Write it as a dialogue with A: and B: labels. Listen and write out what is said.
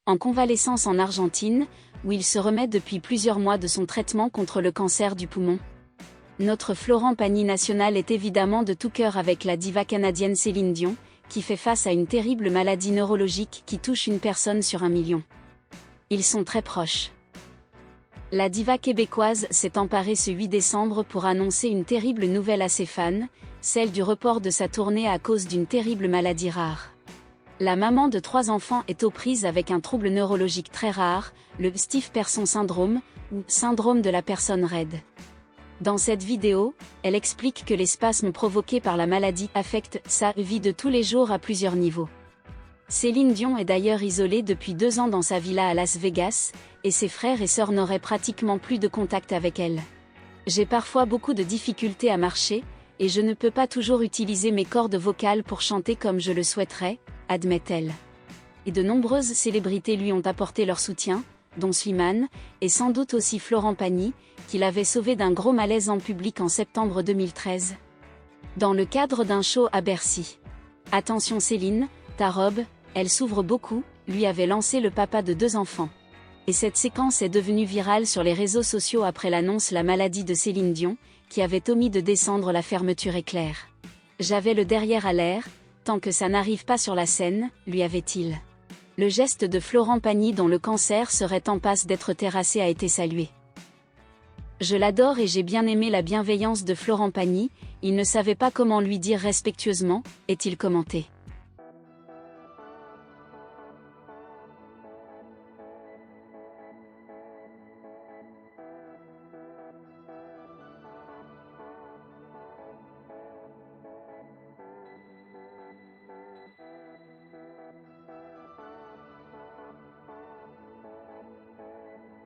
A: En convalescence en Argentine, où il se remet depuis plusieurs mois de son traitement contre le cancer du poumon. Notre Florent Pagny national est évidemment de tout cœur avec la diva canadienne Céline Dion, qui fait face à une terrible maladie neurologique qui touche une personne sur 1 million. Ils sont très proches. La diva québécoise s'est emparée ce 8 décembre pour annoncer une terrible nouvelle à ses fans, celle du report de sa tournée à cause d'une terrible maladie rare. La maman de 3 enfants est aux prises avec un trouble neurologique très rare, le stiff person syndrome, ou syndrome de la personne raide. Dans cette vidéo, elle explique que les spasmes provoqués par la maladie affectent sa vie de tous les jours à plusieurs niveaux. Céline Dion est d'ailleurs isolée depuis 2 ans dans sa villa à Las Vegas, et ses frères et sœurs n'auraient pratiquement plus de contact avec elle. J'ai parfois beaucoup de difficultés à marcher, et je ne peux pas toujours utiliser mes cordes vocales pour chanter comme je le souhaiterais, admet-elle. Et de nombreuses célébrités lui ont apporté leur soutien, dont Slimane, et sans doute aussi Florent Pagny, qui l'avait sauvé d'un gros malaise en public en septembre 2013. Dans le cadre d'un show à Bercy. Attention Céline, ta robe, elle s'ouvre beaucoup, lui avait lancé le papa de 2 enfants. Et cette séquence est devenue virale sur les réseaux sociaux après l'annonce la maladie de Céline Dion, qui avait omis de descendre la fermeture éclair. J'avais le derrière à l'air, tant que ça n'arrive pas sur la scène, lui avait-il. Le geste de Florent Pagny dont le cancer serait en passe d'être terrassé a été salué. Je l'adore et j'ai bien aimé la bienveillance de Florent Pagny, il ne savait pas comment lui dire respectueusement, est-il commenté.